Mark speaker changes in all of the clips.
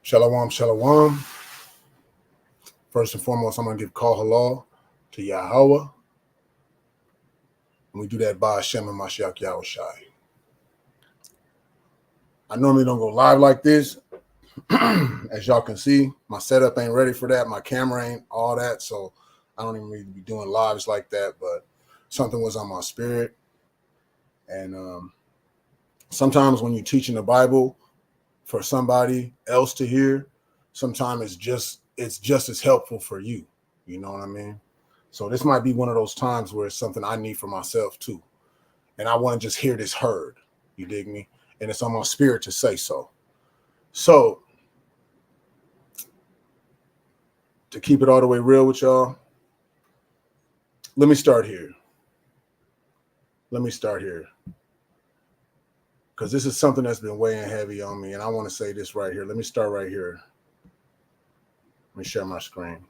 Speaker 1: Shalom, shalom. First and foremost, I'm going to give call halal to Yahweh. And we do that by Hashem and Mashiach Yahushai. I normally don't go live like this. As y'all can see, my setup ain't ready for that. My camera ain't all that. So I don't even really be doing lives like that. But something was on my spirit. And sometimes when you're teaching the Bible for somebody else to hear, sometimes it's just as helpful for you. You know what I mean? So this might be one of those times where it's something I need for myself too. And I want to just hear this heard. You dig me? And it's on my spirit to say so. So to keep it all the way real with y'all, let me start here. Because this is something that's been weighing heavy on me. And I want to say this right here. Let me start right here. Let me share my screen.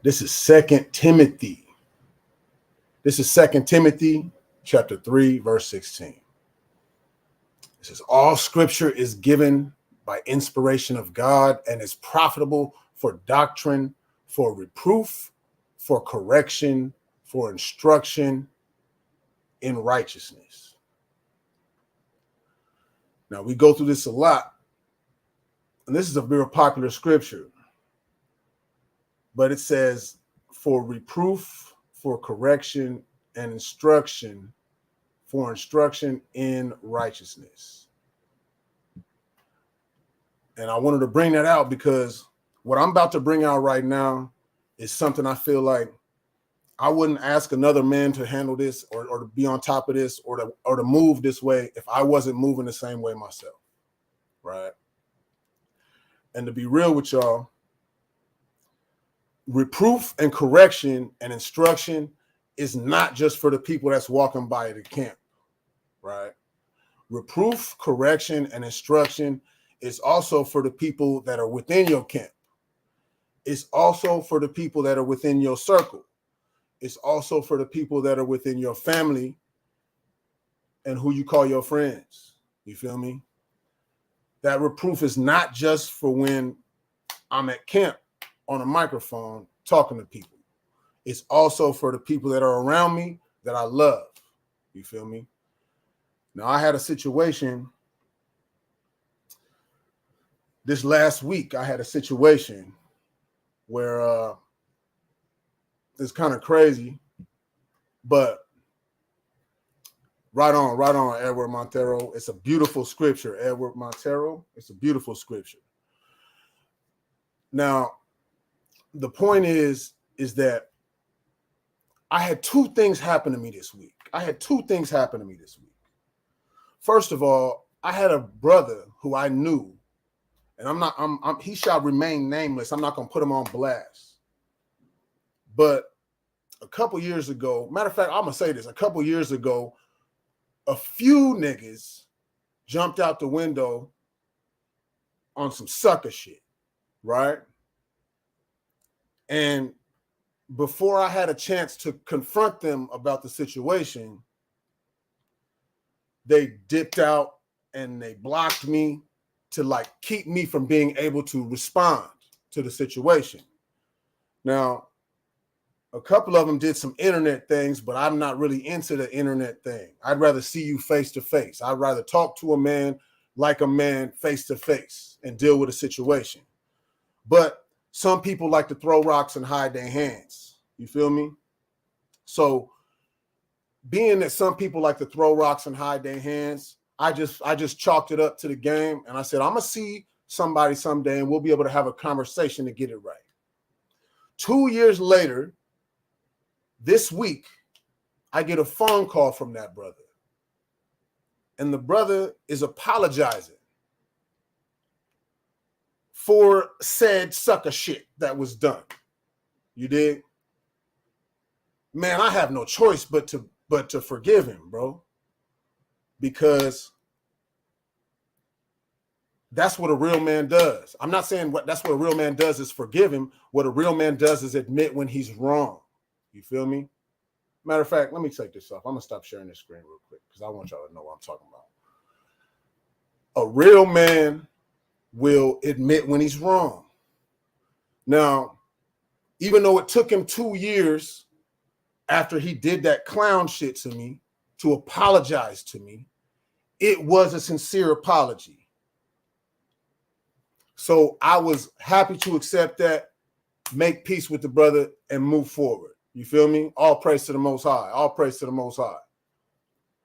Speaker 1: This is 2 Timothy. This is 2 Timothy chapter 3, verse 16. It says, all scripture is given by inspiration of God and is profitable for doctrine, for reproof, for correction, for instruction in righteousness. Now, we go through this a lot, and this is a very popular scripture, but it says for reproof, for correction, and instruction, for instruction in righteousness. And I wanted to bring that out because what I'm about to bring out right now is something I feel like I wouldn't ask another man to handle this or to be on top of this or to move this way if I wasn't moving the same way myself, right? And to be real with y'all, reproof and correction and instruction is not just for the people that's walking by the camp, right? Reproof, correction, and instruction is also for the people that are within your camp. It's also for the people that are within your circle. It's also for the people that are within your family and who you call your friends. You feel me? That reproof is not just for when I'm at camp on a microphone talking to people. It's also for the people that are around me that I love. You feel me? Now, I had a situation this last week. I had a situation where it's kind of crazy, but right on, Edward Montero. It's a beautiful scripture, Edward Montero. It's a beautiful scripture. Now, the point is that I had two things happen to me this week. First of all, I had a brother who I knew, and he shall remain nameless. I'm not going to put him on blast. But a couple years ago, matter of fact, I'm going to say this. A couple years ago, a few niggas jumped out the window on some sucker shit, right? And before I had a chance to confront them about the situation, they dipped out and they blocked me to like keep me from being able to respond to the situation. Now, a couple of them did some internet things, but I'm not really into the internet thing. I'd rather see you face to face. I'd rather talk to a man like a man face to face and deal with a situation. But some people like to throw rocks and hide their hands. You feel me? So being that some people like to throw rocks and hide their hands, I just chalked it up to the game. And I said, I'm going to see somebody someday and we'll be able to have a conversation to get it right. 2 years later, this week, I get a phone call from that brother. And the brother is apologizing for said sucker shit that was done. You dig? Man, I have no choice but to forgive him, bro. Because that's what a real man does. I'm not saying that's what a real man does is forgive him. What a real man does is admit when he's wrong. You feel me? Matter of fact, let me take this off. I'm going to stop sharing this screen real quick because I want y'all to know what I'm talking about. A real man will admit when he's wrong. Now, even though it took him 2 years after he did that clown shit to me to apologize to me, it was a sincere apology. So I was happy to accept that, make peace with the brother, and move forward. You feel me? All praise to the Most High. All praise to the Most High.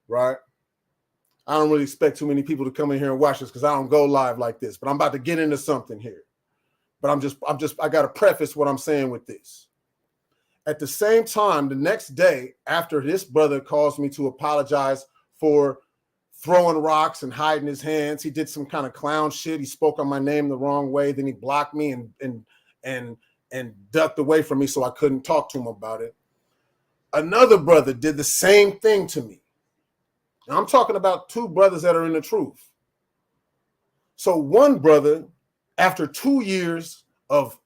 Speaker 1: Right? I don't really expect too many people to come in here and watch this because I don't go live like this. But I'm about to get into something here. But I got to preface what I'm saying with this. At the same time, the next day, after this brother calls me to apologize for throwing rocks and hiding his hands, he did some kind of clown shit. He spoke on my name the wrong way. Then he blocked me and ducked away from me so I couldn't talk to him about it. Another brother did the same thing to me. Now, I'm talking about 2 brothers that are in the truth. So one brother, after 2 years of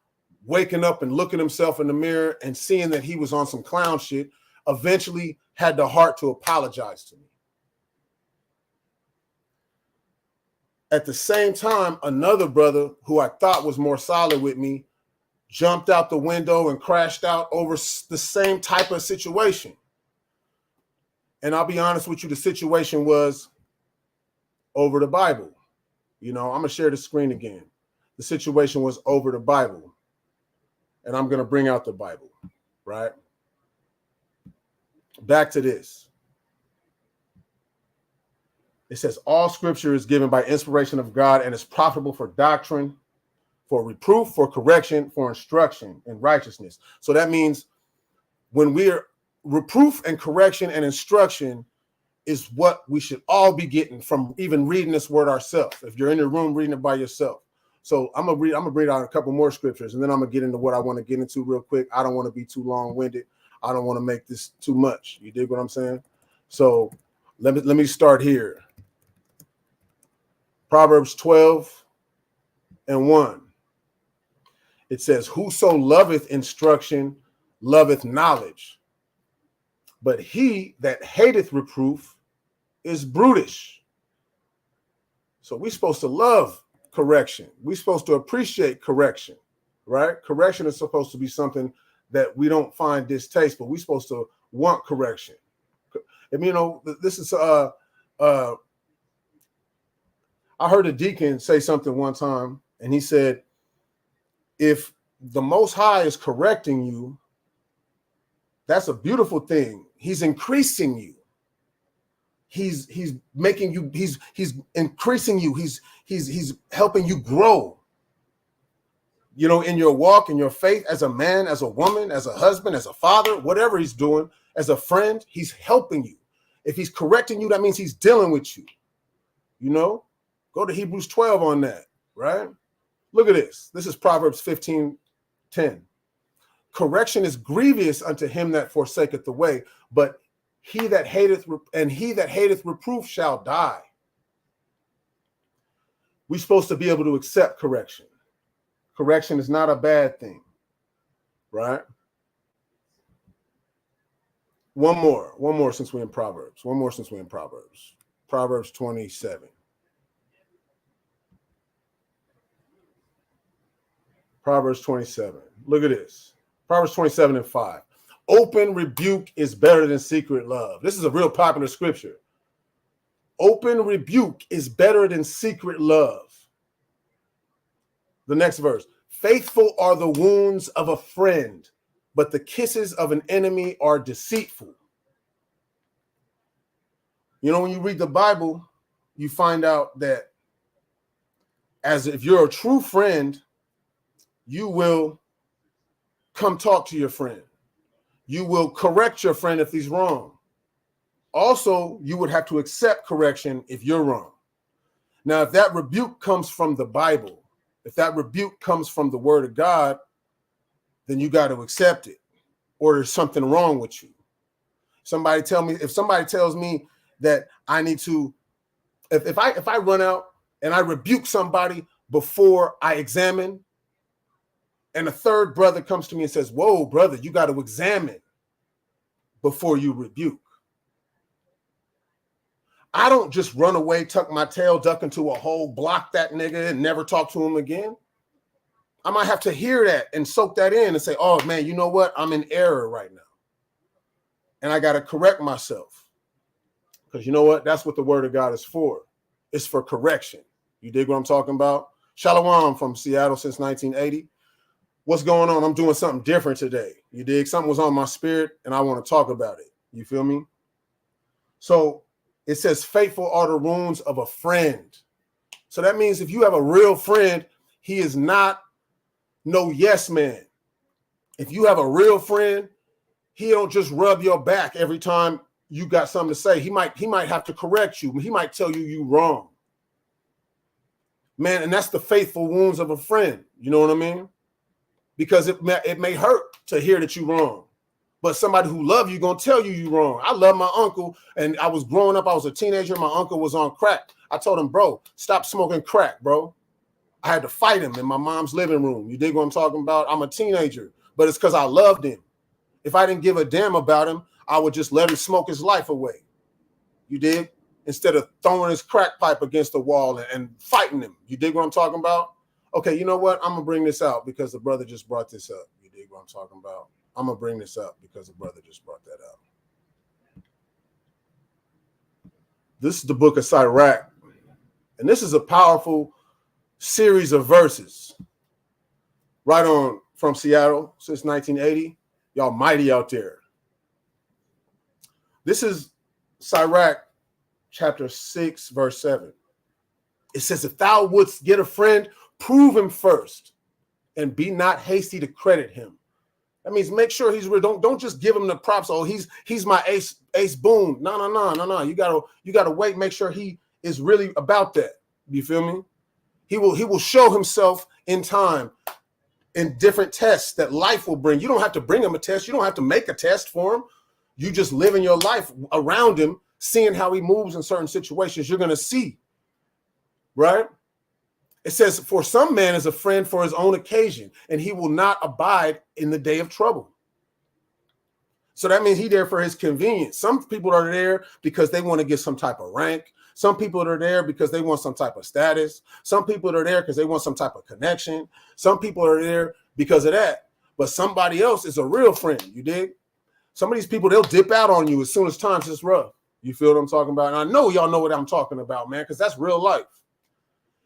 Speaker 1: waking up and looking himself in the mirror and seeing that he was on some clown shit, eventually had the heart to apologize to me. At the same time, another brother who I thought was more solid with me jumped out the window and crashed out over the same type of situation. And I'll be honest with you, the situation was over the Bible. You know, I'm going to share the screen again. The situation was over the Bible. And I'm going to bring out the Bible, right? Back to this. It says, all scripture is given by inspiration of God and is profitable for doctrine, for reproof, for correction, for instruction in righteousness. So that means when we're reproof and correction and instruction is what we should all be getting from even reading this word ourselves. If you're in your room reading it by yourself. So I'm gonna read out a couple more scriptures and then I'm gonna get into what I want to get into real quick. I don't want to be too long-winded. I don't want to make this too much. You dig what I'm saying? So let me start here. Proverbs 12:1. It says, whoso loveth instruction loveth knowledge, but he that hateth reproof is brutish. So we're supposed to love correction. We're supposed to appreciate correction, right? Correction is supposed to be something that we don't find distasteful. We're supposed to want correction. And you know, this is I heard a deacon say something one time, and he said, if the Most High is correcting you, that's a beautiful thing. He's increasing you. He's making you, he's increasing you. He's helping you grow. You know, in your walk, in your faith, as a man, as a woman, as a husband, as a father, whatever he's doing, as a friend, he's helping you. If he's correcting you, that means he's dealing with you. You know, go to Hebrews 12 on that, right? Look at this. This is Proverbs 15:10. Correction is grievous unto him that forsaketh the way, but he that hateth reproof shall die. We're supposed to be able to accept correction. Correction is not a bad thing, right? One more since we're in Proverbs. Proverbs 27. Proverbs 27. Look at this. Proverbs 27:5. Open rebuke is better than secret love. This is a real popular scripture. Open rebuke is better than secret love. The next verse. Faithful are the wounds of a friend, but the kisses of an enemy are deceitful. You know, when you read the Bible, you find out that as if you're a true friend, you will come talk to your friend. You will correct your friend if he's wrong. Also, you would have to accept correction if you're wrong. Now, if that rebuke comes from the Bible, if that rebuke comes from the word of God, then you got to accept it, or there's something wrong with you. If somebody tells me that I need to, if I run out and I rebuke somebody before I examine, and a third brother comes to me and says, whoa, brother, you got to examine before you rebuke. I don't just run away, tuck my tail, duck into a hole, block that nigga, and never talk to him again. I might have to hear that and soak that in and say, oh, man, you know what? I'm in error right now. And I got to correct myself. Because you know what? That's what the word of God is for. It's for correction. You dig what I'm talking about? Shalom from Seattle since 1980. What's going on? I'm doing something different today. You dig? Something was on my spirit, and I want to talk about it. You feel me? So it says, faithful are the wounds of a friend. So that means if you have a real friend, he is not no yes man. If you have a real friend, he don't just rub your back every time you got something to say. He might have to correct you. He might tell you wrong. Man, and that's the faithful wounds of a friend. You know what I mean? Because it may hurt to hear that you're wrong. But somebody who loves you gonna tell you wrong. I love my uncle, and I was growing up. I was a teenager. My uncle was on crack. I told him, bro, stop smoking crack, bro. I had to fight him in my mom's living room. You dig what I'm talking about? I'm a teenager, but it's because I loved him. If I didn't give a damn about him, I would just let him smoke his life away. You dig? Instead of throwing his crack pipe against the wall and fighting him. You dig what I'm talking about? Okay, you know what? I'm gonna bring this out because the brother just brought this up. You dig what I'm talking about? I'm going to bring this up because the brother just brought that up. This is the book of Sirach. And this is a powerful series of verses. Right on from Seattle since 1980. Y'all mighty out there. This is Sirach chapter 6, verse 7. It says, if thou wouldst get a friend, prove him first, and be not hasty to credit him. That means make sure he's real. Don't just give him the props. Oh, he's my ace boon. No. You gotta wait. Make sure he is really about that. You feel me? He will show himself in time in different tests that life will bring. You don't have to bring him a test. You don't have to make a test for him. You just live in your life around him, seeing how he moves in certain situations. You're gonna see, right? It says, for some man is a friend for his own occasion, and he will not abide in the day of trouble. So that means he's there for his convenience. Some people are there because they want to get some type of rank. Some people are there because they want some type of status. Some people are there because they want some type of connection. Some people are there because of that. But somebody else is a real friend, you dig? Some of these people, they'll dip out on you as soon as times is rough. You feel what I'm talking about? And I know y'all know what I'm talking about, man, because that's real life.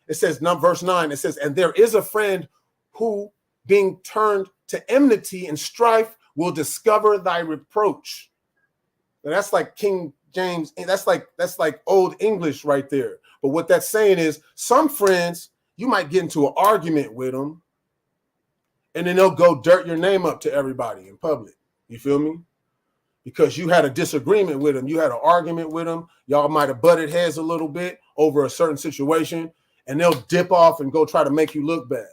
Speaker 1: It says, verse 9, it says, and there is a friend who, being turned to enmity and strife, will discover thy reproach. Now, that's like King James. That's like old English right there. But what that's saying is some friends, you might get into an argument with them, and then they'll go dirt your name up to everybody in public. You feel me? Because you had a disagreement with them. You had an argument with them. Y'all might have butted heads a little bit over a certain situation. And they'll dip off and go try to make you look bad.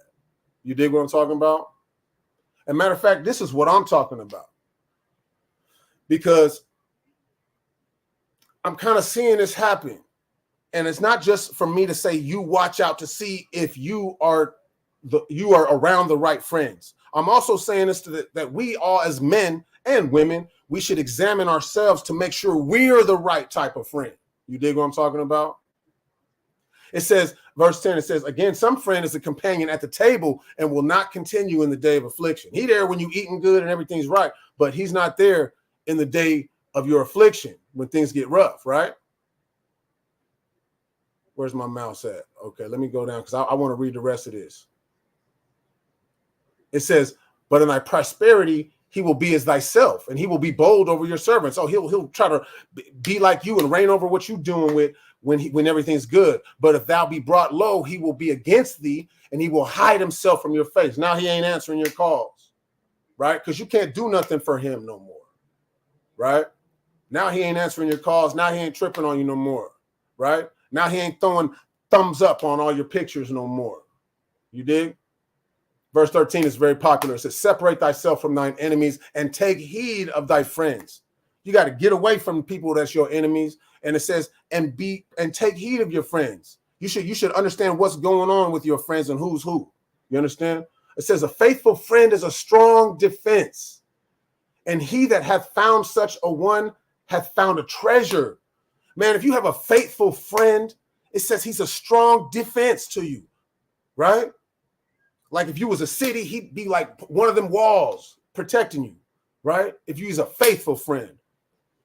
Speaker 1: You dig what I'm talking about? As a matter of fact, this is what I'm talking about. Because I'm kind of seeing this happen. And it's not just for me to say you watch out to see if you are around the right friends. I'm also saying this that we all as men and women, we should examine ourselves to make sure we're the right type of friend. You dig what I'm talking about? It says, verse 10, it says, again, some friend is a companion at the table and will not continue in the day of affliction. He's there when you eating good and everything's right, but he's not there in the day of your affliction when things get rough, right? Where's my mouse at? Okay, let me go down because I want to read the rest of this. It says, but in thy prosperity, he will be as thyself, and he will be bold over your servants. Oh, he'll try to be like you and reign over what you're doing with when everything's good. But if thou be brought low, he will be against thee, and he will hide himself from your face. Now he ain't answering your calls, right? Because you can't do nothing for him no more, right? Now he ain't answering your calls. Now he ain't tripping on you no more, right? Now he ain't throwing thumbs up on all your pictures no more. You dig? Verse 13 is very popular. It says, separate thyself from thine enemies and take heed of thy friends. You got to get away from people that's your enemies. And it says, and take heed of your friends. You should understand what's going on with your friends and who's who. You understand? It says, a faithful friend is a strong defense. And he that hath found such a one hath found a treasure. Man, if you have a faithful friend, it says he's a strong defense to you, right? Like if you was a city, he'd be like one of them walls protecting you, right? If you's a faithful friend.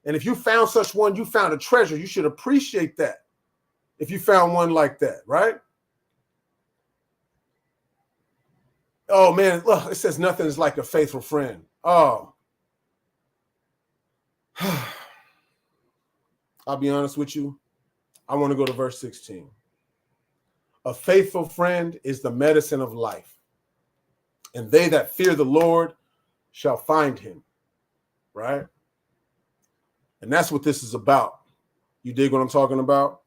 Speaker 1: And if you found such one, you found a treasure. You should appreciate that if you found one like that, right? Oh, man, look, it says nothing is like a faithful friend. Oh. I'll be honest with you. I want to go to verse 16. A faithful friend is the medicine of life, and they that fear the Lord shall find him, right? And that's what this is about. You dig what I'm talking about?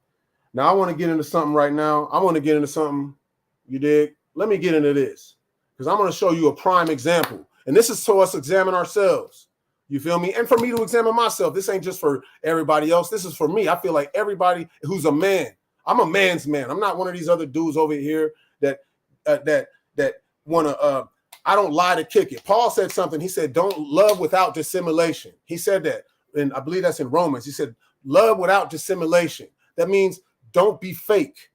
Speaker 1: Now, I want to get into something right now. I want to get into something. You dig? Let me get into this because I'm going to show you a prime example. And this is so us examine ourselves. You feel me? And for me to examine myself. This ain't just for everybody else. This is for me. I feel like everybody who's a man. I'm a man's man. I'm not one of these other dudes over here that want to. I don't lie to kick it. Paul said something. He said, "Don't love without dissimulation." He said that, and I believe that's in Romans. He said, "Love without dissimulation." That means don't be fake.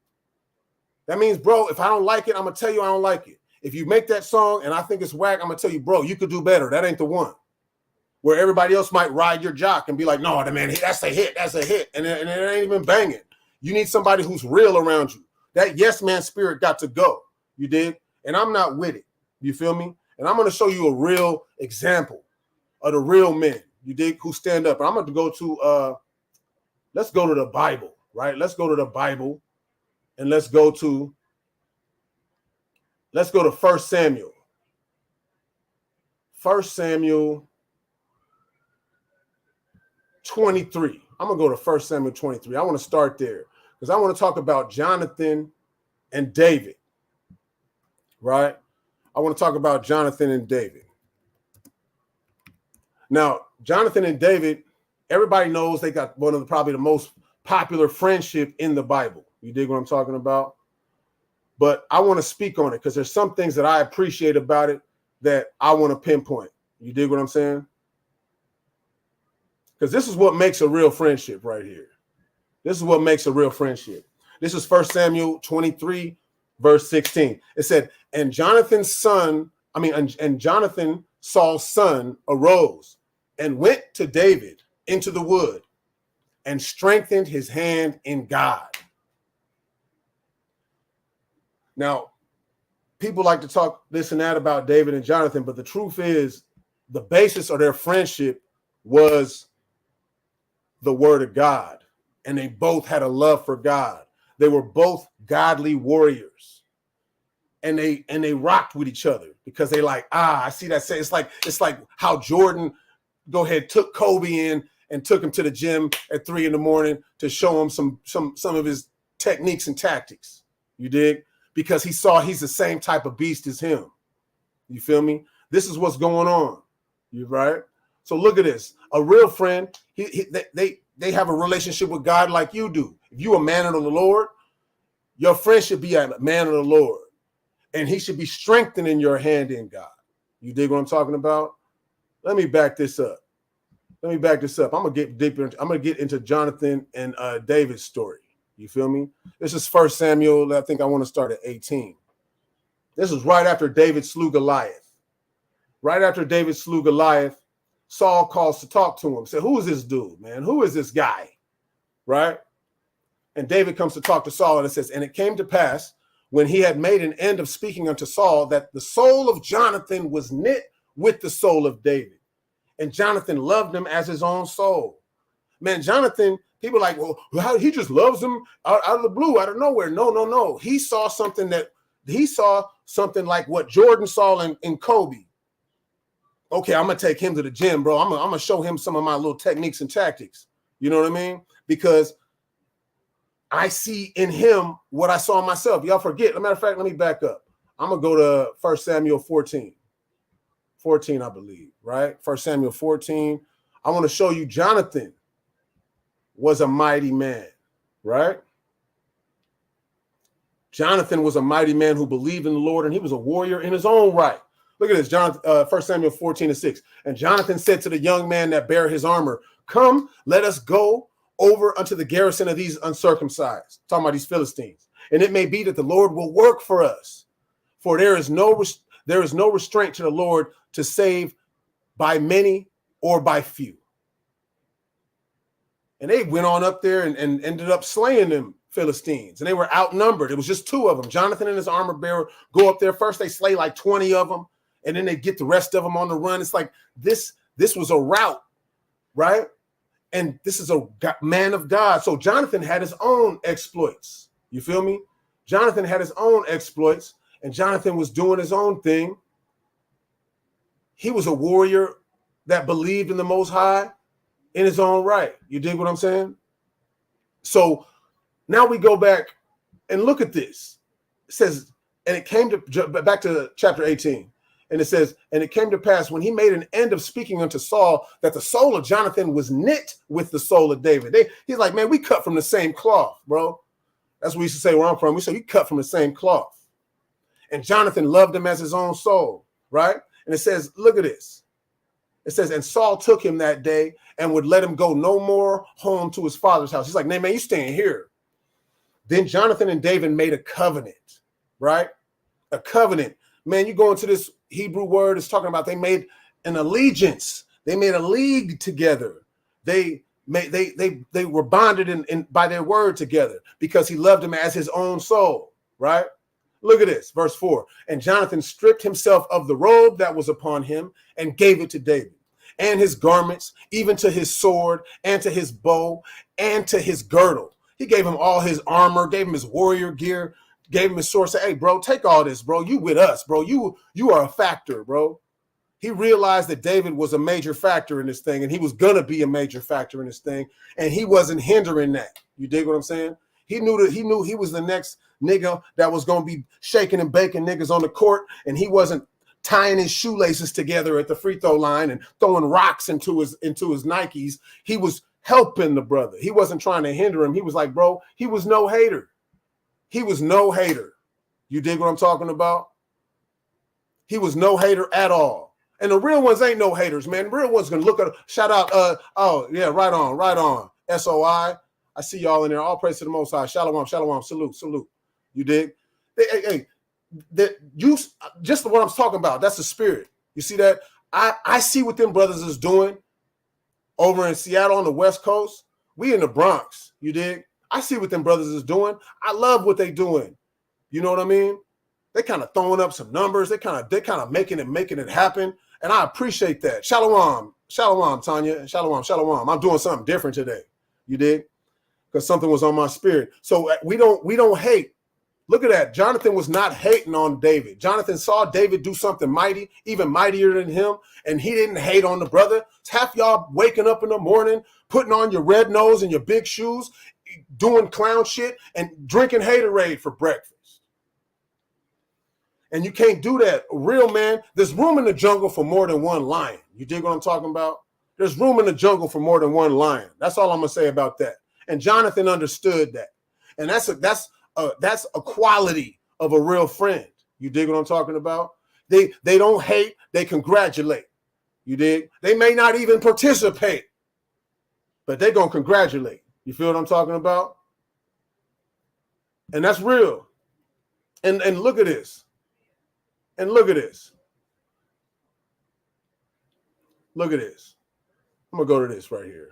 Speaker 1: That means, bro, if I don't like it, I'm gonna tell you I don't like it. If you make that song and I think it's whack, I'm gonna tell you, bro, you could do better. That ain't the one. Where everybody else might ride your jock and be like, no, man, that's a hit, and it ain't even banging. You need somebody who's real around you. That yes man spirit got to go. You dig? And I'm not with it. You feel me? And I'm going to show you a real example of the real men, you dig, who stand up. And I'm going to go to, let's go to the Bible, right? Let's go to the Bible and let's go to 1 Samuel. 1 Samuel 23. I'm going to go to 1 Samuel 23. I want to start there because I want to talk about Jonathan and David, right? I want to talk about Jonathan and David. Now, Jonathan and David, everybody knows they got one of the probably the most popular friendship in the Bible. You dig what I'm talking about? But I want to speak on it because there's some things that I appreciate about it that I want to pinpoint. You dig what I'm saying? Because this is what makes a real friendship right here. This is what makes a real friendship. This is 1 Samuel 23, verse 16. It said, and Jonathan, Saul's son, arose and went to David into the wood and strengthened his hand in God. Now, people like to talk this and that about David and Jonathan, but the truth is the basis of their friendship was the word of God, and they both had a love for God. They were both godly warriors, and they rocked with each other because they like, I see that. It's like how Jordan took Kobe in and took him to the gym at 3 a.m. to show him some of his techniques and tactics. You dig? Because he saw he's the same type of beast as him. You feel me? This is what's going on. You right? So look at this. A real friend, they have a relationship with God like you do. If you a man of the Lord, your friend should be a man of the Lord. And he should be strengthening your hand in God. You dig what I'm talking about? Let me back this up. I'm gonna get deeper. I'm gonna get into Jonathan and David's story. You feel me? This is 1 Samuel. I think I want to start at 18. This is right after David slew Goliath. Right after David slew Goliath, Saul calls to talk to him. Said, who is this dude, man? Who is this guy? Right? And David comes to talk to Saul, and it says, and it came to pass when he had made an end of speaking unto Saul that the soul of Jonathan was knit with the soul of David. And Jonathan loved him as his own soul. Man, Jonathan, people are like, well, how, he just loves him out of the blue, out of nowhere. No. He saw something like what Jordan saw in Kobe. Okay, I'm going to take him to the gym, bro. I'm going to show him some of my little techniques and tactics. You know what I mean? Because I see in him what I saw in myself. Y'all forget. As a matter of fact, let me back up. I'm going to go to 1 Samuel 14. 14, I believe, right? 1 Samuel 14. I want to show you Jonathan was a mighty man, right? Jonathan was a mighty man who believed in the Lord, and he was a warrior in his own right. Look at this, 1 Samuel 14:6. And Jonathan said to the young man that bare his armor, come, let us go over unto the garrison of these uncircumcised, talking about these Philistines. And it may be that the Lord will work for us, for there is no restraint to the Lord to save by many or by few. And they went on up there and ended up slaying them Philistines, and they were outnumbered. It was just two of them. Jonathan and his armor bearer go up there. First, they slay like 20 of them, and then they get the rest of them on the run. It's like this was a rout, right? And this is a man of God. So Jonathan had his own exploits. You feel me? Jonathan had his own exploits, and Jonathan was doing his own thing. He was a warrior that believed in the Most High in his own right. You dig what I'm saying? So now we go back and look at this. It says, and it came to, back to chapter 18. And it says, and it came to pass when he made an end of speaking unto Saul that the soul of Jonathan was knit with the soul of David. He's like, man, we cut from the same cloth, bro. That's what we used to say where I'm from. We say, we cut from the same cloth. And Jonathan loved him as his own soul, right? And it says, look at this. It says, and Saul took him that day and would let him go no more home to his father's house. He's like, man, you staying here. Then Jonathan and David made a covenant, right? A covenant. Man, you go into this Hebrew word, it's talking about they made an allegiance. They made a league together. They were bonded in by their word together because he loved him as his own soul, right? Look at this, verse 4. And Jonathan stripped himself of the robe that was upon him and gave it to David, and his garments, even to his sword, and to his bow, and to his girdle. He gave him all his armor, gave him his warrior gear, gave him his sword. Said, hey, bro, take all this, bro. You with us, bro. You are a factor, bro. He realized that David was a major factor in this thing, and he was going to be a major factor in this thing, and he wasn't hindering that. You dig what I'm saying? He knew he was the next nigga that was going to be shaking and baking niggas on the court, and he wasn't tying his shoelaces together at the free throw line and throwing rocks into his Nikes. He was helping the brother. He wasn't trying to hinder him. He was like, bro, he was no hater. He was no hater. You dig what I'm talking about? He was no hater at all. And the real ones ain't no haters, man. The real ones gonna look at, shout out, oh yeah, right on. SOI. I see y'all in there. All praise to the Most High. Shalom, salute. You dig? Hey, just what I'm talking about. That's the spirit. You see that? I see what them brothers is doing over in Seattle on the West Coast. We in the Bronx. You dig? I see what them brothers is doing. I love what they doing. You know what I mean? They kind of throwing up some numbers. They kind of making it happen. And I appreciate that. Shalom, Tanya. Shalom. I'm doing something different today. You dig? Because something was on my spirit. So we don't hate. Look at that. Jonathan was not hating on David. Jonathan saw David do something mighty, even mightier than him, and he didn't hate on the brother. It's half y'all waking up in the morning, putting on your red nose and your big shoes, doing clown shit, and drinking Haterade for breakfast. And you can't do that. Real man, there's room in the jungle for more than one lion. You dig what I'm talking about? There's room in the jungle for more than one lion. That's all I'm gonna say about that. And Jonathan understood that. And that's a quality of a real friend. You dig what I'm talking about? They don't hate, they congratulate. You dig? They may not even participate, but they're gonna congratulate. You feel what I'm talking about? And that's real. And look at this. And look at this. Look at this. I'm gonna go to this right here.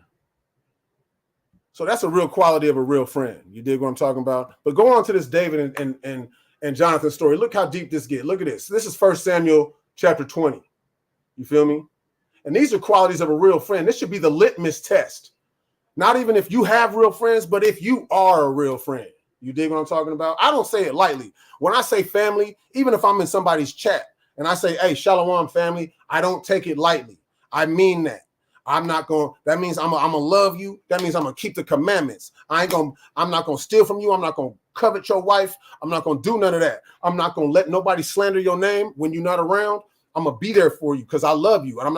Speaker 1: So that's a real quality of a real friend. You dig what I'm talking about? But go on to this David and Jonathan story. Look how deep this gets. Look at this. This is 1 Samuel chapter 20. You feel me? And these are qualities of a real friend. This should be the litmus test. Not even if you have real friends, but if you are a real friend. You dig what I'm talking about? I don't say it lightly. When I say family, even if I'm in somebody's chat and I say, hey, shalom family, I don't take it lightly. I mean that. That means I'm gonna love you. That means I'm gonna keep the commandments. I'm not gonna steal from you. I'm not gonna covet your wife. I'm not gonna do none of that. I'm not gonna let nobody slander your name when you're not around. I'm gonna be there for you because I love you. And I'm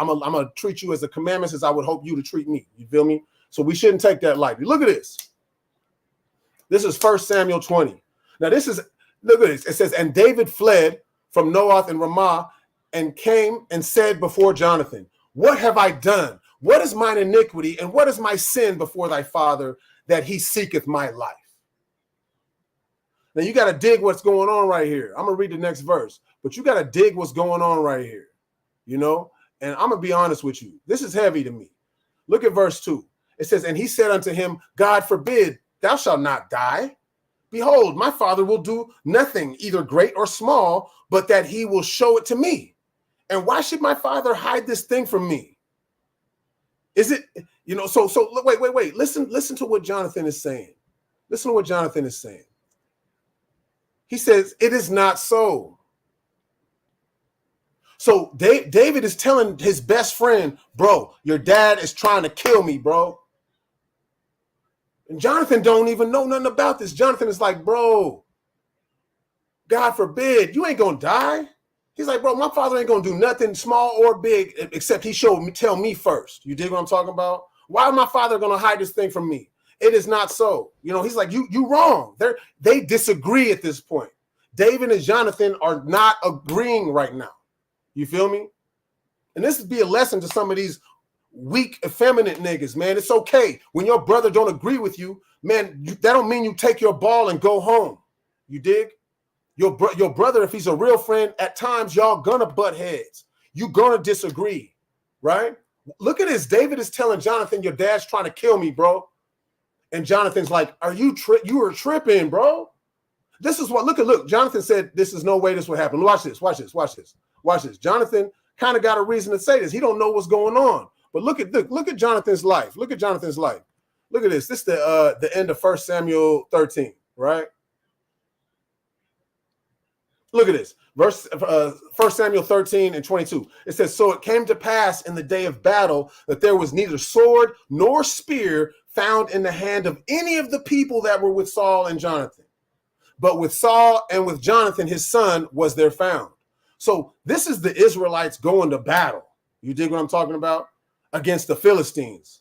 Speaker 1: gonna treat you as the commandments as I would hope you to treat me. You feel me? So we shouldn't take that lightly. Look at this. This is 1 Samuel 20. Now look at this. It says, and David fled from Noath and Ramah and came and said before Jonathan, what have I done? what is mine iniquity and what is my sin before thy father that he seeketh my life? Now you got to dig what's going on right here. I'm going to read the next verse, but you got to dig what's going on right here, you know? And I'm going to be honest with you. This is heavy to me. Look at verse 2. It says, and he said unto him, God forbid, thou shalt not die. Behold, my father will do nothing, either great or small, but that he will show it to me. And why should my father hide this thing from me? Is it, you know, so wait. Listen to what Jonathan is saying. Listen to what Jonathan is saying. He says, it is not so. So David is telling his best friend, bro, your dad is trying to kill me, bro. And Jonathan don't even know nothing about this. Jonathan is like, bro, God forbid, you ain't gonna die. He's like, bro, my father ain't gonna do nothing small or big except he tell me first. You dig what I'm talking about? Why is my father gonna hide this thing from me? It is not so. You know, he's like, you wrong. They disagree at this point. David and Jonathan are not agreeing right now. You feel me? And this would be a lesson to some of these weak, effeminate niggas, man. It's okay. When your brother don't agree with you, man, that don't mean you take your ball and go home. You dig? Your brother, if he's a real friend, at times y'all gonna butt heads. You gonna disagree, right? Look at this. David is telling Jonathan, your dad's trying to kill me, bro. And Jonathan's like, you are tripping, bro. This is what, look. Jonathan said, this is no way this would happen. Watch this. Jonathan kind of got a reason to say this. He don't know what's going on. But look at Jonathan's life. Look at Jonathan's life. Look at this. This is the end of 1 Samuel 13, right? Look at this. Verse 1 Samuel 13 and 22. It says, so it came to pass in the day of battle that there was neither sword nor spear found in the hand of any of the people that were with Saul and Jonathan. But with Saul and with Jonathan, his son, was there found. So this is the Israelites going to battle. You dig what I'm talking about? Against the Philistines.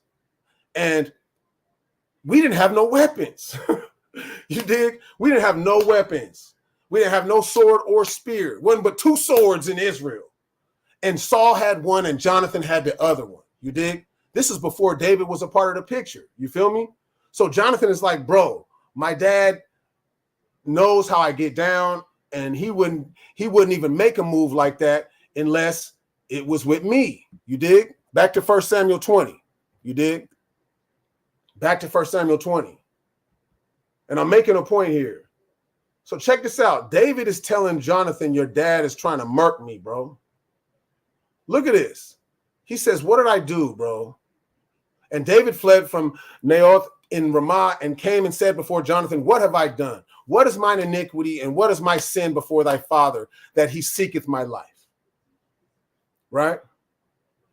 Speaker 1: And we didn't have no weapons. You dig? We didn't have no weapons. We didn't have no sword or spear. Wasn't but 2 swords in Israel. And Saul had one and Jonathan had the other one. You dig? This is before David was a part of the picture. You feel me? So Jonathan is like, bro, my dad knows how I get down, and he wouldn't even make a move like that unless it was with me. You dig? Back to 1 Samuel 20. You dig? Back to 1 Samuel 20. And I'm making a point here. So check this out. David is telling Jonathan, your dad is trying to murk me, bro. Look at this. He says, what did I do, bro? And David fled from Naoth in Ramah and came and said before Jonathan, what have I done? What is mine iniquity and what is my sin before thy father that he seeketh my life? Right?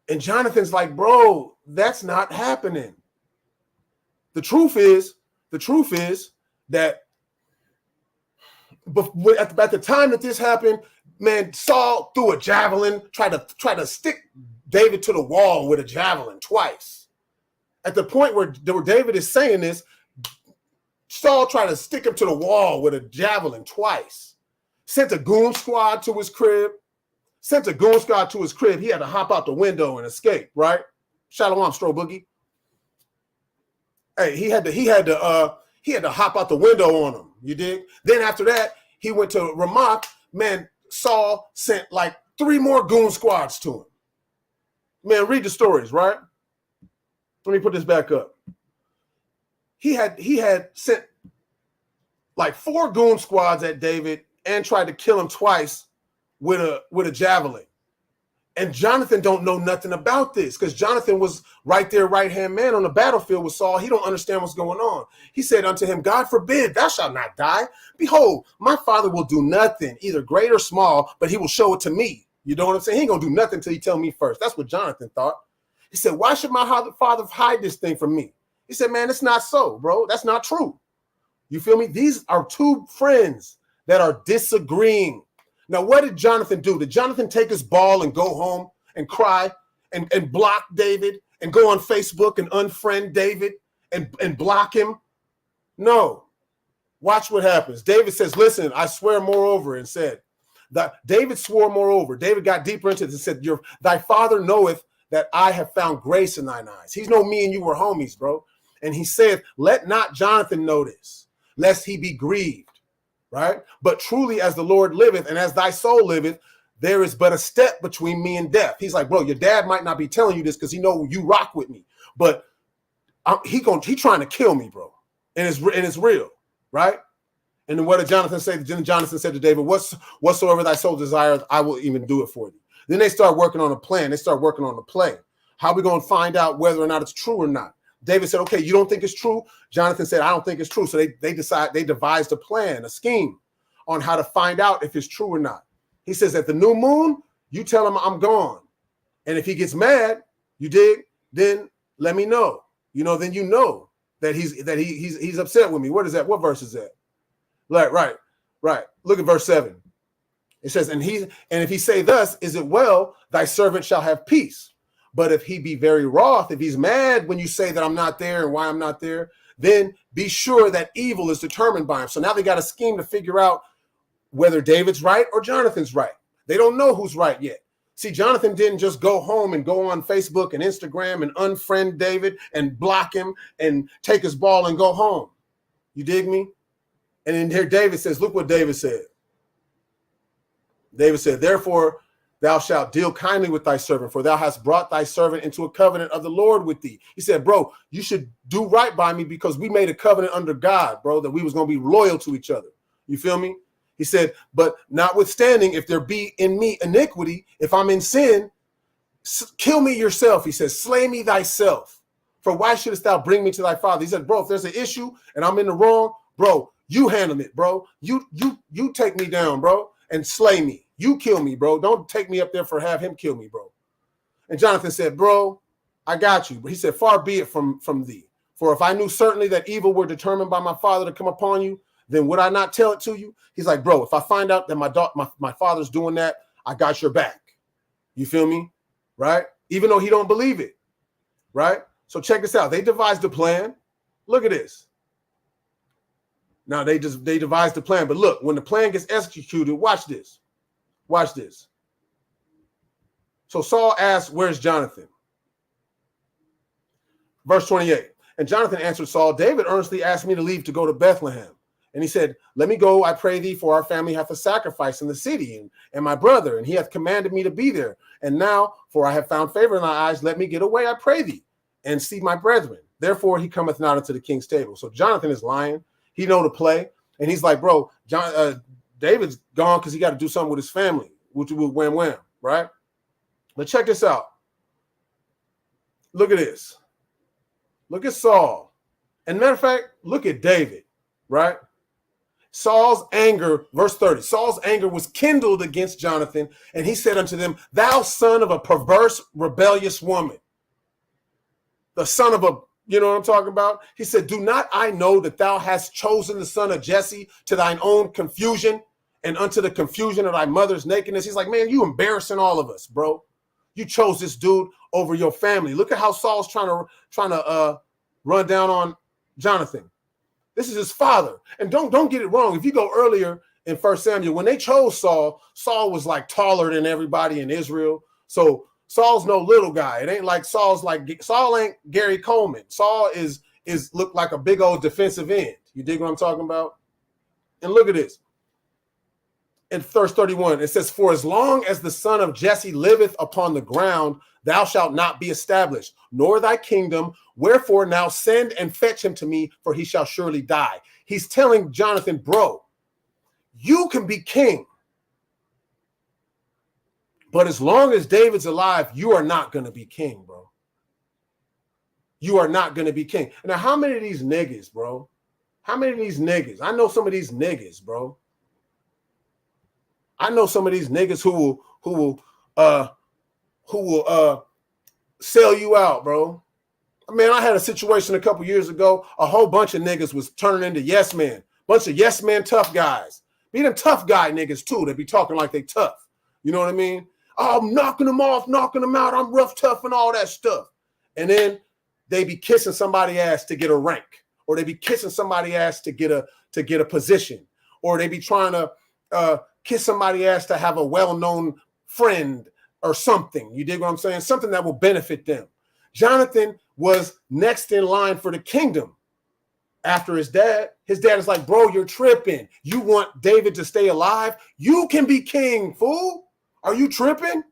Speaker 1: And Jonathan's like, bro, that's not happening. The truth is that at the time that this happened, man, Saul threw a javelin, tried to stick David to the wall with a javelin twice. At the point where David is saying this, Saul tried to stick him to the wall with a javelin twice. Sent a goon squad to his crib. He had to hop out the window and escape, right? Shalom, Stro Boogie. Hey, he had to hop out the window on him. You dig? Then after that, he went to Ramah. Man, Saul sent like 3 more goon squads to him. Man, read the stories, right? Let me put this back up. He had sent like 4 goon squads at David and tried to kill him twice with a javelin. And Jonathan don't know nothing about this because Jonathan was right there, right-hand man on the battlefield with Saul. He don't understand what's going on. He said unto him, God forbid, thou shalt not die. Behold, my father will do nothing, either great or small, but he will show it to me. You know what I'm saying? He ain't gonna do nothing till he tell me first. That's what Jonathan thought. He said, why should my father hide this thing from me? He said, man, it's not so, bro. That's not true. You feel me? These are 2 friends that are disagreeing. Now, what did Jonathan do? Did Jonathan take his ball and go home and cry and block David and go on Facebook and unfriend David and block him? No. Watch what happens. David says, listen, I swear moreover, and said that David swore moreover. David got deeper into this and said, thy father knoweth that I have found grace in thine eyes. He's know me and you were homies, bro. And he said, let not Jonathan know this, lest he be grieved, right? But truly as the Lord liveth and as thy soul liveth, there is but a step between me and death. He's like, bro, your dad might not be telling you this because he know you rock with me, but he trying to kill me, bro. And it's real, right? And then what did Jonathan say? Then Jonathan said to David, whatsoever thy soul desires, I will even do it for thee. Then they start working on a plan. They start working on the play. How are we going to find out whether or not it's true or not? David said, okay, you don't think it's true? Jonathan said, I don't think it's true. So they devised a plan, a scheme on how to find out if it's true or not. He says, at the new moon, you tell him I'm gone. And if he gets mad, you dig, then let me know. Then you know that he's upset with me. What is that? What verse is that? Right. Look at verse 7. It says, and if he say thus, is it well, thy servant shall have peace. But if he be very wroth, if he's mad when you say that I'm not there and why I'm not there, then be sure that evil is determined by him. So now they got a scheme to figure out whether David's right or Jonathan's right. They don't know who's right yet. See, Jonathan didn't just go home and go on Facebook and Instagram and unfriend David and block him and take his ball and go home. You dig me? And then here David says, look what David said. David said, therefore, thou shalt deal kindly with thy servant, for thou hast brought thy servant into a covenant of the Lord with thee. He said, bro, you should do right by me because we made a covenant under God, bro, that we was going to be loyal to each other. You feel me? He said, but notwithstanding, if there be in me iniquity, if I'm in sin, kill me yourself. He says, slay me thyself. For why shouldest thou bring me to thy father? He said, bro, if there's an issue and I'm in the wrong, bro, you handle it, bro. You take me down, bro, and slay me. You kill me, bro. Don't take me up there for have him kill me, bro. And Jonathan said, bro, I got you. But he said, far be it from thee. For if I knew certainly that evil were determined by my father to come upon you, then would I not tell it to you? He's like, bro, if I find out that my father's doing that, I got your back. You feel me? Right? Even though he don't believe it. Right? So check this out. They devised a plan. Look at this. Now they devised the plan, but look, when the plan gets executed, watch this. Watch this. So Saul asked, where's Jonathan? Verse 28. And Jonathan answered Saul, David earnestly asked me to leave to go to Bethlehem. And he said, let me go, I pray thee, for our family hath a sacrifice in the city, and my brother, and he hath commanded me to be there. And now, for I have found favor in thy eyes, let me get away, I pray thee, and see my brethren. Therefore he cometh not unto the king's table. So Jonathan is lying. He know the play. And he's like, bro, David's gone because he got to do something with his family, which will wham, right? But check this out. Look at this. Look at Saul. And matter of fact, look at David, right? Saul's anger, verse 30, Saul's anger was kindled against Jonathan, and he said unto them, thou son of a perverse, rebellious woman. The son of a, you know what I'm talking about? He said, do not I know that thou hast chosen the son of Jesse to thine own confusion and unto the confusion of thy mother's nakedness? He's like, man, you embarrassing all of us, bro. You chose this dude over your family. Look at how Saul's trying to run down on Jonathan. This is his father. And don't get it wrong. If you go earlier in 1 Samuel, when they chose Saul, Saul was like taller than everybody in Israel. So Saul's no little guy. It ain't like Saul ain't Gary Coleman. Saul is looked like a big old defensive end. You dig what I'm talking about? And look at this. In verse 31, it says, for as long as the son of Jesse liveth upon the ground, thou shalt not be established, nor thy kingdom. Wherefore now send and fetch him to me, for he shall surely die. He's telling Jonathan, bro, you can be king. But as long as David's alive, you are not going to be king, bro. You are not going to be king. Now, how many of these niggas, bro? How many of these niggas? I know some of these niggas, bro. I know some of these niggas who will sell you out, bro. Man, I had a situation a couple years ago. A whole bunch of niggas was turning into yes men. Bunch of yes men tough guys. Be them tough guy niggas too. They be talking like they tough. You know what I mean? Oh, I'm knocking them off, knocking them out. I'm rough, tough, and all that stuff. And then they be kissing somebody's ass to get a rank, or they be kissing somebody's ass to get a position, or they be trying to kiss somebody's ass to have a well-known friend or something. You dig what I'm saying? Something that will benefit them. Jonathan was next in line for the kingdom after his dad. His dad is like, bro, you're tripping. You want David to stay alive? You can be king, fool. Are you tripping?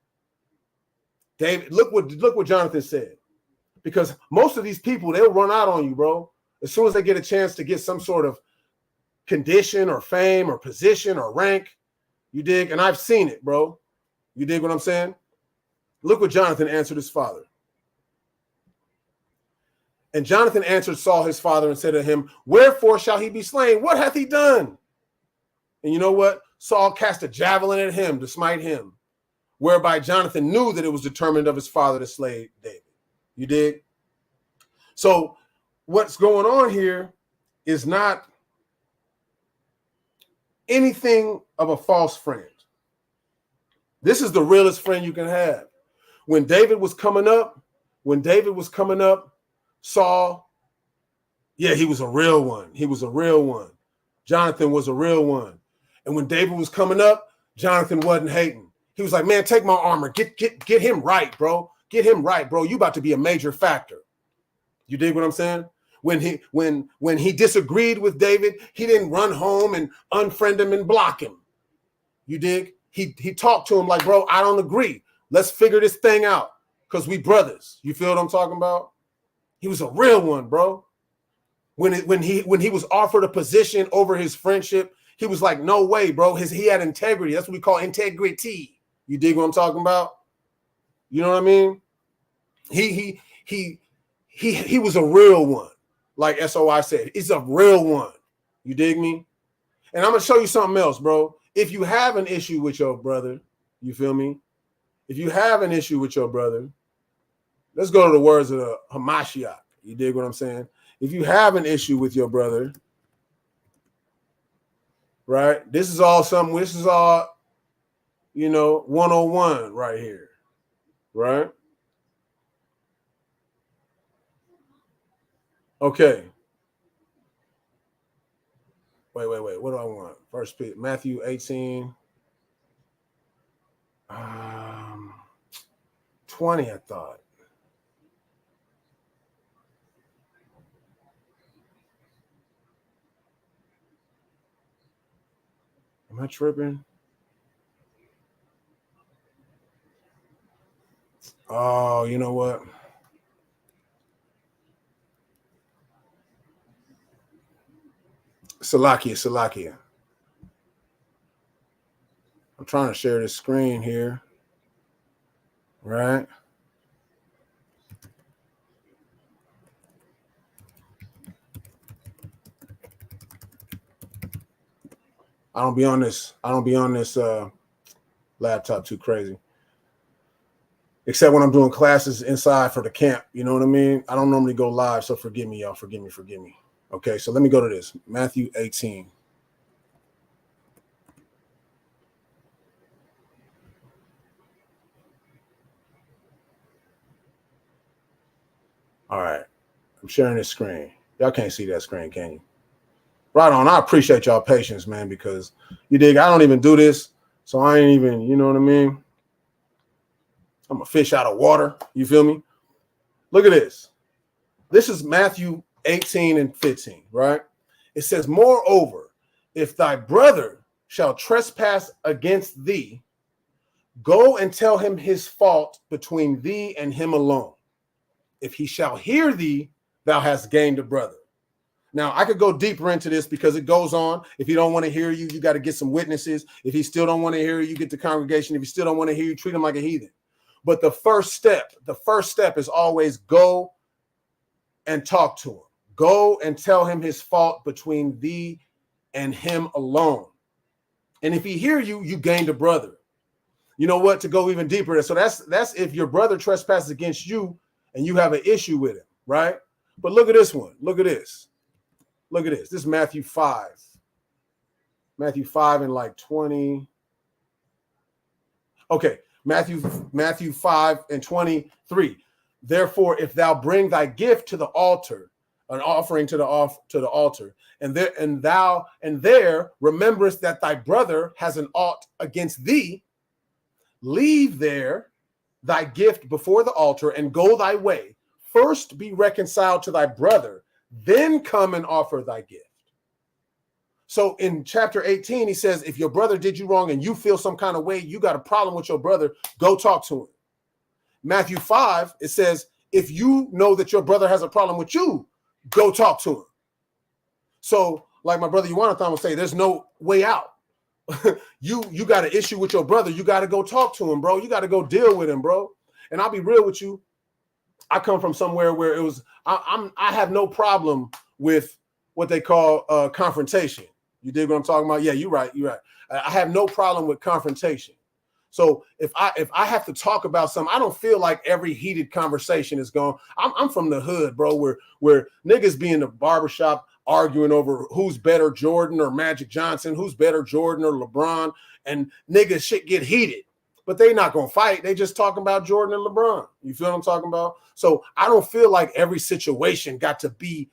Speaker 1: David, look what Jonathan said. Because most of these people, they'll run out on you, bro. As soon as they get a chance to get some sort of condition or fame or position or rank, you dig? And I've seen it, bro. You dig what I'm saying? Look what Jonathan answered his father. And Jonathan answered Saul his father and said to him, wherefore shall he be slain? What hath he done? And you know what? Saul cast a javelin at him to smite him, whereby Jonathan knew that it was determined of his father to slay David. You dig? So what's going on here is not anything of a false friend. This is the realest friend you can have. When David was coming up, Saul, yeah, he was a real one. He was a real one. Jonathan was a real one. And when David was coming up, Jonathan wasn't hating. He was like, man, take my armor. Get him right, bro. Get him right, bro. You about to be a major factor. You dig what I'm saying? When he disagreed with David, he didn't run home and unfriend him and block him. You dig? He talked to him like, bro, I don't agree. Let's figure this thing out because we brothers. You feel what I'm talking about? He was a real one, bro. When he was offered a position over his friendship, he was like, no way, bro. He had integrity. That's what we call integrity. You dig what I'm talking about? You know what I mean? He was a real one. Like SOI said, he's a real one. You dig me? And I'm going to show you something else, bro. If you have an issue with your brother, you feel me? If you have an issue with your brother, let's go to the words of the Hamashiach. You dig what I'm saying? If you have an issue with your brother, right? This is all, 101 right here, right? Okay. Wait. What do I want? First Peter, Matthew 18. 20, I thought. Am I tripping? Oh, you know what? Salakia. I'm trying to share this screen here. Right? I don't be on this laptop too crazy. Except when I'm doing classes inside for the camp. You know what I mean? I don't normally go live, so forgive me, y'all. Forgive me. Okay, so let me go to this. Matthew 18. All right. I'm sharing this screen. Y'all can't see that screen, can you? Right on. I appreciate y'all patience, man, because you dig, I don't even do this. So I ain't even, you know what I mean? I'm a fish out of water. You feel me? Look at this. This is Matthew 18 and 15, right? It says, moreover, if thy brother shall trespass against thee, go and tell him his fault between thee and him alone. If he shall hear thee, thou hast gained a brother. Now, I could go deeper into this because it goes on. If he don't want to hear you, you got to get some witnesses. If he still don't want to hear you, get the congregation. If he still don't want to hear you, treat him like a heathen. But the first step is always go and talk to him. Go and tell him his fault between thee and him alone. And if he hear you, you gained a brother. You know what? To go even deeper. So that's if your brother trespasses against you and you have an issue with him, right? But look at this one. Look at this. This is Matthew 5. Matthew 5 and like 20. Okay, Matthew 5 and 23. Therefore, if thou bring thy gift to the altar, an offering to the altar, and there rememberest that thy brother has an ought against thee, leave there thy gift before the altar and go thy way. First be reconciled to thy brother, then come and offer thy gift. So in chapter 18, he says, if your brother did you wrong and you feel some kind of way, you got a problem with your brother, go talk to him. Matthew 5, it says, if you know that your brother has a problem with you, go talk to him. So like my brother Yuanathan would say, there's no way out. you got an issue with your brother. You got to go talk to him, bro. You got to go deal with him, bro. And I'll be real with you. I come from somewhere where it was, I have no problem with what they call confrontation. You dig what I'm talking about? Yeah, you're right. You're right. I have no problem with confrontation. So if I have to talk about something, I don't feel like every heated conversation is going. I'm from the hood, bro, where niggas be in the barbershop arguing over who's better, Jordan or Magic Johnson, who's better, Jordan or LeBron, and niggas shit get heated. But they not gonna fight. They just talking about Jordan and LeBron. You feel what I'm talking about? So I don't feel like every situation got to be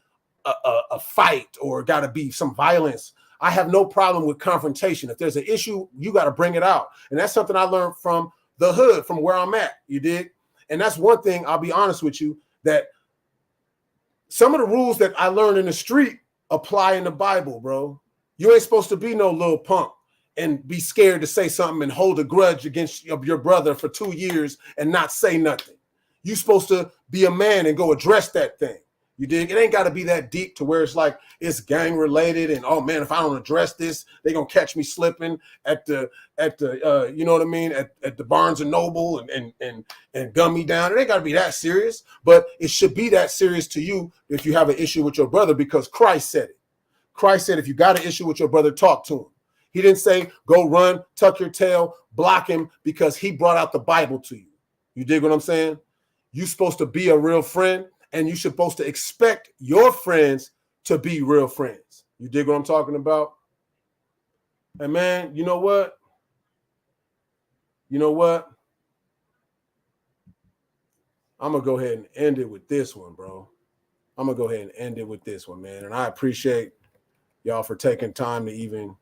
Speaker 1: a fight or got to be some violence. I have no problem with confrontation. If there's an issue, you got to bring it out. And that's something I learned from the hood, from where I'm at. You dig? And that's one thing, I'll be honest with you, that some of the rules that I learned in the street apply in the Bible, bro. You ain't supposed to be no little punk and be scared to say something and hold a grudge against your brother for 2 years and not say nothing. You're supposed to be a man and go address that thing. You dig? It ain't got to be that deep to where it's like it's gang related and, oh man, if I don't address this, they gonna catch me slipping at the you know what I mean, at the Barnes and Noble and gun me down. It ain't got to be that serious, but it should be that serious to you if you have an issue with your brother, because Christ said it. Christ said if you got an issue with your brother, talk to him. He didn't say go run, tuck your tail, block him because he brought out the Bible to you. You dig what I'm saying? You're supposed to be a real friend. And you're supposed to expect your friends to be real friends. You dig what I'm talking about? And man, you know what? You know what? I'm going to go ahead and end it with this one, bro. I'm going to go ahead and end it with this one, man. And I appreciate y'all for taking time to even.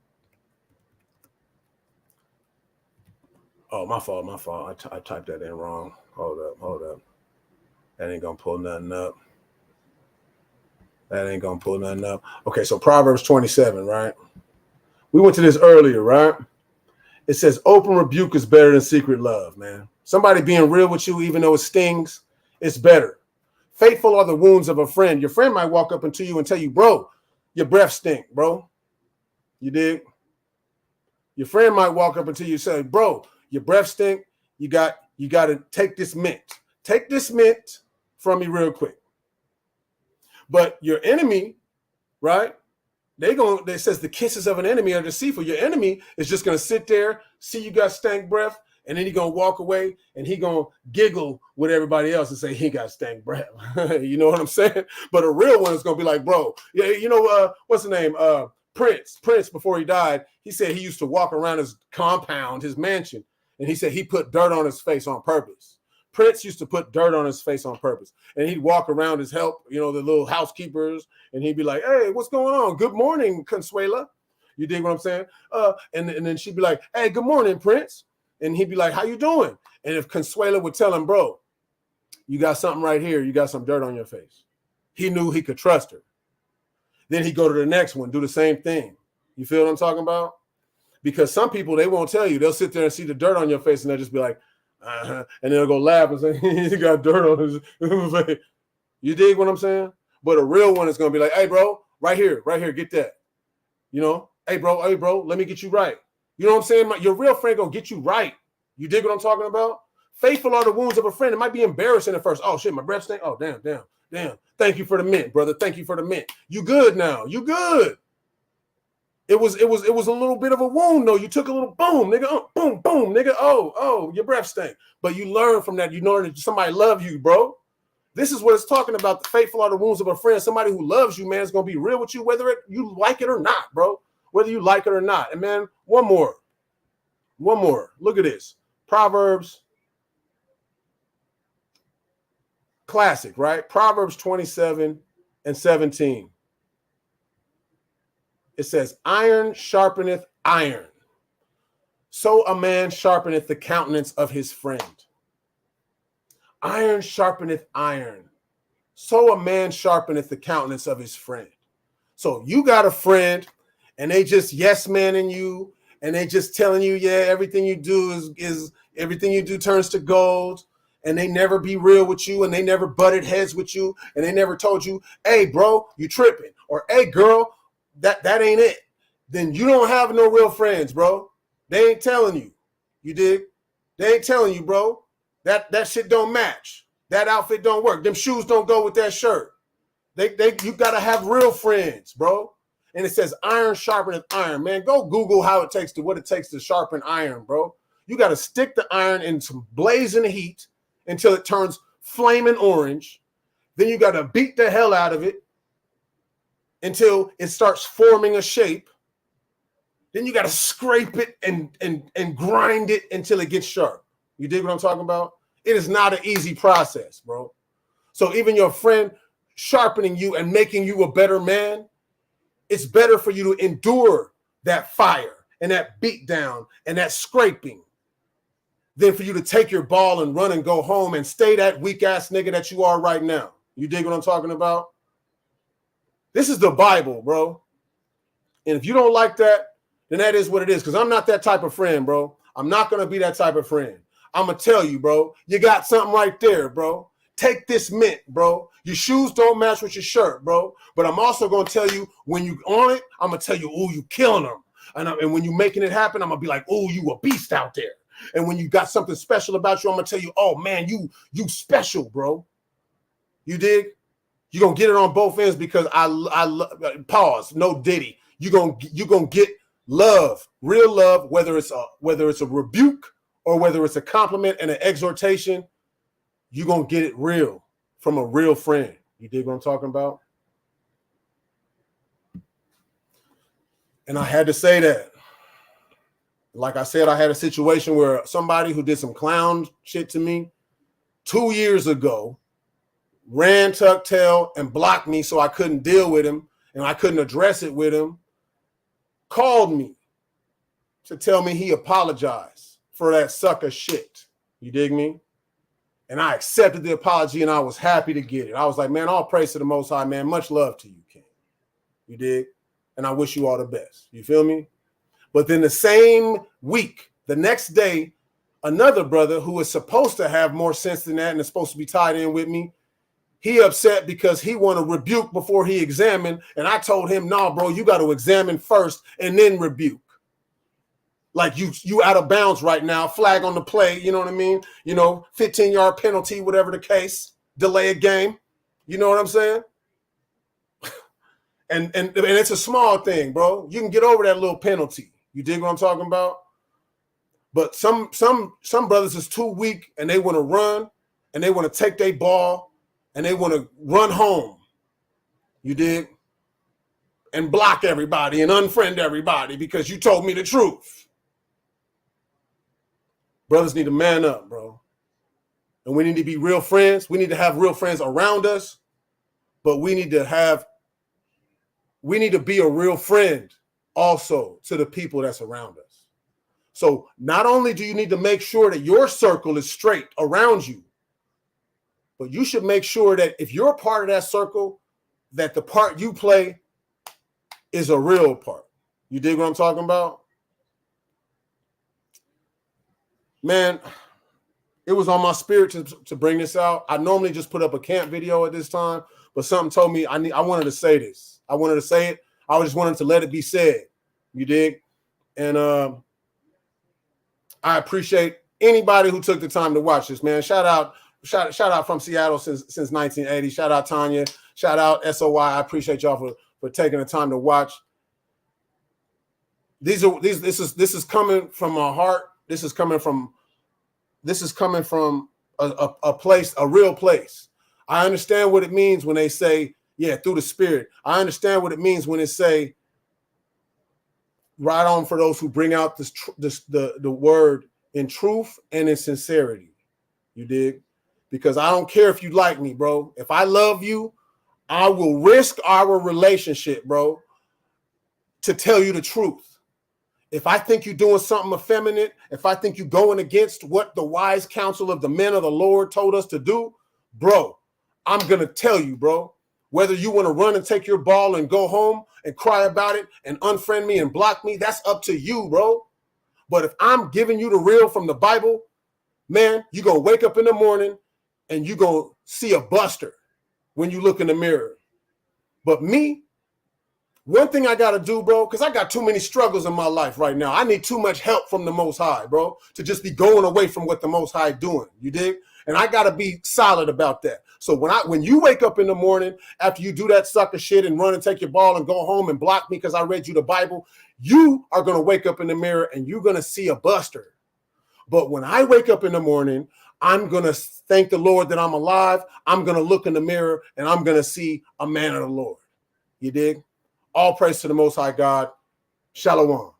Speaker 1: Oh, my fault. I typed that in wrong. Hold up. That ain't going to pull nothing up. Okay, so Proverbs 27, right? We went to this earlier, right? It says open rebuke is better than secret love, man. Somebody being real with you, even though it stings, it's better. Faithful are the wounds of a friend. Your friend might walk up into you and tell you, bro, your breath stink, bro. You dig? Your friend might walk up into you and say, bro, your breath stink. You got to take this mint. Take this mint from me real quick. But your enemy, right? They says the kisses of an enemy are deceitful. Your enemy is just gonna sit there, see you got stank breath, and then he gonna walk away and he gonna giggle with everybody else and say he got stank breath. You know what I'm saying? But a real one is gonna be like, bro, yeah, you know, what's the name? Prince. Before he died, he said he used to walk around his compound, his mansion, and he said he put dirt on his face on purpose. Prince used to put dirt on his face on purpose, and he'd walk around his help, you know, the little housekeepers, and he'd be like, hey, what's going on? Good morning, Consuela. You dig what I'm saying? And then she'd be like, hey, good morning, Prince. And he'd be like, how you doing? And if Consuela would tell him, bro, you got something right here. You got some dirt on your face. He knew he could trust her. Then he'd go to the next one, do the same thing. You feel what I'm talking about? Because some people, they won't tell you. They'll sit there and see the dirt on your face, and they'll just be like, and then they'll go laugh and say, he got dirt on his face. You dig what I'm saying? But a real one is going to be like, hey, bro, right here, get that. You know, hey, bro, let me get you right. You know what I'm saying? Your real friend going to get you right. You dig what I'm talking about? Faithful are the wounds of a friend. It might be embarrassing at first. Oh, shit, my breath stink. Oh, damn. Thank you for the mint, brother. Thank you for the mint. You good now. You good. It was a little bit of a wound, though. You took a little boom, nigga. Boom, nigga. Oh, your breath stank. But you learn from that. You know that somebody love you, bro. This is what it's talking about. The faithful are the wounds of a friend. Somebody who loves you, man, is going to be real with you, whether you like it or not, bro. Whether you like it or not. And, man, one more. Look at this. Proverbs. Classic, right? Proverbs 27 and 17. It says, iron sharpeneth iron. So a man sharpeneth the countenance of his friend. Iron sharpeneth iron. So a man sharpeneth the countenance of his friend. So you got a friend and they just yes manning you and they just telling you, yeah, everything you do is everything you do turns to gold, and they never be real with you and they never butted heads with you and they never told you, hey, bro, you tripping, or hey, girl, that ain't it. Then you don't have no real friends, bro. They ain't telling you. You dig? They ain't telling you, bro. That shit don't match. That outfit don't work. Them shoes don't go with that shirt. You gotta have real friends, bro. And it says iron sharpeneth iron. Man, go Google what it takes to sharpen iron, bro. You gotta stick the iron in some blazing heat until it turns flaming orange. Then you gotta beat the hell out of it until it starts forming a shape. Then you gotta scrape it and grind it until it gets sharp. You dig what I'm talking about? It is not an easy process, bro. So even your friend sharpening you and making you a better man, it's better for you to endure that fire and that beat down and that scraping than for you to take your ball and run and go home and stay that weak ass nigga that you are right now. You dig what I'm talking about? This is the Bible, bro. And if you don't like that, then that is what it is. Because I'm not that type of friend, bro. I'm not going to be that type of friend. I'm going to tell you, bro, you got something right there, bro. Take this mint, bro. Your shoes don't match with your shirt, bro. But I'm also going to tell you when you on it, I'm going to tell you, ooh, you killing them. And when you making it happen, I'm going to be like, ooh, you a beast out there. And when you got something special about you, I'm going to tell you, oh, man, you special, bro. You dig? You're going to get it on both ends because I pause, no Diddy. You're going to get love, real love, whether it's a rebuke or whether it's a compliment and an exhortation. You're going to get it real from a real friend. You dig what I'm talking about? And I had to say that. Like I said, I had a situation where somebody who did some clown shit to me 2 years ago ran, tucked tail, and blocked me so I couldn't deal with him and I couldn't address it with him, called me to tell me he apologized for that sucker shit. You dig me? And I accepted the apology and I was happy to get it. I was like, man, all praise to the Most High, man. Much love to you, King. You dig? And I wish you all the best. You feel me? But then the same week, the next day, another brother who is supposed to have more sense than that and is supposed to be tied in with me, he upset because he want to rebuke before he examined. And I told him, nah, bro, you got to examine first and then rebuke. Like you out of bounds right now, flag on the play, you know what I mean? 15-yard penalty, whatever the case, delay a game. You know what I'm saying? And it's a small thing, bro. You can get over that little penalty. You dig what I'm talking about? But some brothers is too weak and they want to run and they want to take their ball and they want to run home. You dig? And block everybody and unfriend everybody because you told me the truth. Brothers need to man up, bro. And we need to be real friends. We need to have real friends around us, but we need to be a real friend also to the people that's around us. So not only do you need to make sure that your circle is straight around you, but you should make sure that if you're a part of that circle, that the part you play is a real part. You dig what I'm talking about? Man, it was on my spirit to bring this out. I normally just put up a camp video at this time, but something told me I wanted to say this. I wanted to say it. I just wanted to let it be said. You dig? And I appreciate anybody who took the time to watch this, man. Shout out from Seattle since 1980. Shout out Tanya. Shout out SOY. I appreciate y'all for taking the time to watch. This is coming from my heart. This is coming from a place, a real place. I understand what it means when they say, yeah, through the Spirit. I understand what it means when it say, right on for those who bring out the word in truth and in sincerity. You dig? Because I don't care if you like me, bro. If I love you, I will risk our relationship, bro, to tell you the truth. If I think you're doing something effeminate, if I think you're going against what the wise counsel of the men of the Lord told us to do, bro, I'm going to tell you, bro, whether you want to run and take your ball and go home and cry about it and unfriend me and block me, that's up to you, bro. But if I'm giving you the real from the Bible, man, you're going to wake up in the morning and you're going to see a buster when you look in the mirror. But me, one thing I got to do, bro, because I got too many struggles in my life right now. I need too much help from the Most High, bro, to just be going away from what the Most High doing. You dig? And I got to be solid about that. So when you wake up in the morning after you do that sucker shit and run and take your ball and go home and block me because I read you the Bible, you are going to wake up in the mirror and you're going to see a buster. But when I wake up in the morning, I'm going to thank the Lord that I'm alive. I'm going to look in the mirror and I'm going to see a man of the Lord. You dig? All praise to the Most High God. Shalom.